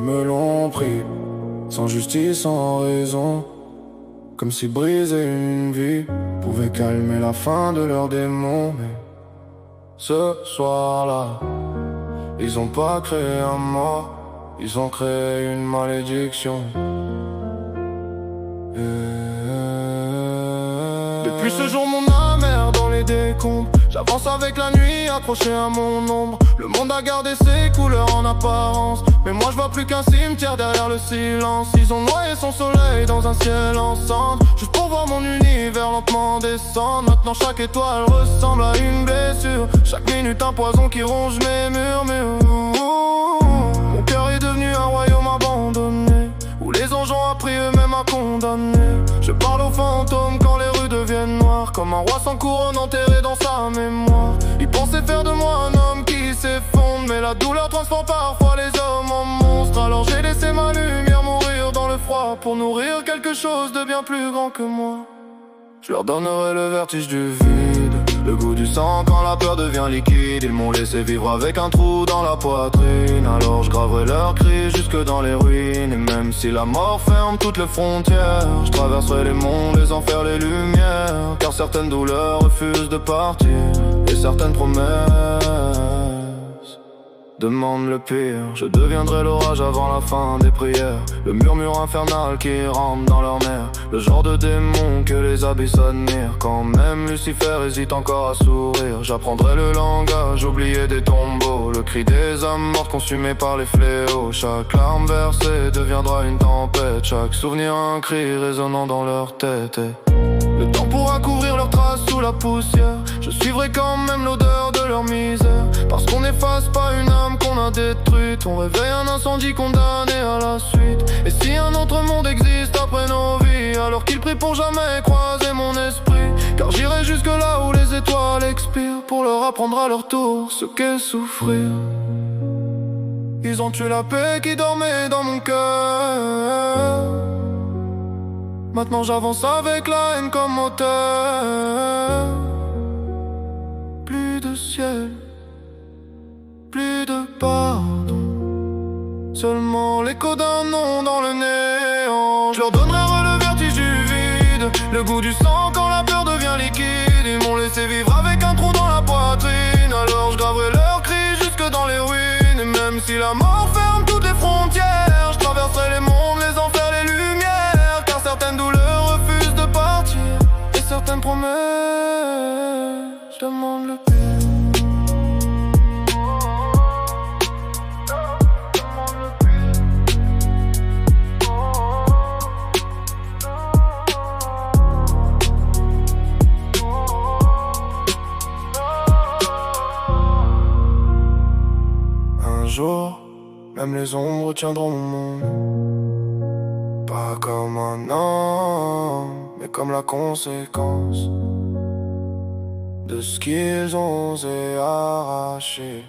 ils me l'ont pris, sans justice, sans raison. Comme si briser une vie pouvait calmer la fin de leurs démons. Mais ce soir-là, ils ont pas créé un mort, ils ont créé une malédiction. Depuis ce jour mon âme erre dans les décombres. J'avance avec la nuit accroché à mon ombre. Le monde a gardé ses couleurs en apparence, mais moi je vois plus qu'un cimetière derrière le silence. Ils ont noyé son soleil dans un ciel en cendres, juste pour voir mon univers lentement descendre. Maintenant chaque étoile ressemble à une blessure, chaque minute un poison qui ronge mes murmures. Mon cœur est devenu un royaume abandonné, où les anges ont appris eux-mêmes à condamner. Je parle aux fantômes quand les rues deviennent noires, comme un roi sans couronne enterré dans sa mémoire. Ils pensaient faire de moi un homme qui s'effondre, mais la douleur transforme parfois les hommes en monstres. Alors j'ai laissé ma lumière mourir dans le froid, pour nourrir quelque chose de bien plus grand que moi. Je leur donnerai le vertige du vide, le goût du sang quand la peur devient liquide. Ils m'ont laissé vivre avec un trou dans la poitrine, alors je graverai leurs cris jusque dans les ruines. Et même si la mort ferme toutes les frontières, je traverserai les mondes, les enfers, les lumières. Car certaines douleurs refusent de partir, et certaines promesses demande le pire. Je deviendrai l'orage avant la fin des prières, le murmure infernal qui rampe dans leurs nerfs, le genre de démon que les abysses admirent. Quand même Lucifer hésite encore à sourire, j'apprendrai le langage oublié des tombeaux, le cri des âmes mortes consumées par les fléaux. Chaque larme versée deviendra une tempête, chaque souvenir un cri résonnant dans leur tête. Et le temps pourra couvrir leurs traces sous la poussière, je suivrai quand même l'odeur de leur misère. Parce qu'on n'efface pas une âme qu'on a détruite, on réveille un incendie condamné à la suite. Et si un autre monde existe après nos vies, alors qu'ils prient pour jamais croiser mon esprit. Car j'irai jusque là où les étoiles expirent, pour leur apprendre à leur tour ce qu'est souffrir. Ils ont tué la paix qui dormait dans mon cœur, maintenant j'avance avec la haine comme moteur. Plus de ciel, plus de pardon, seulement l'écho d'un nom dans le néant. Je leur donnerai le vertige du vide, le goût du sang quand la peur devient liquide. Ils m'ont laissé vivre avec un trou dans la poitrine, alors je graverai leurs cris jusque dans les ruines. Et même si la mort ferme toutes les frontières, je traverserai les mondes, les enfers, les lumières. Car certaines douleurs refusent de partir, et certaines promesses demandent le pire. Un jour, même les ombres tiendront mon monde, pas comme un homme, mais comme la conséquence de ce qu'ils ont osé arracher.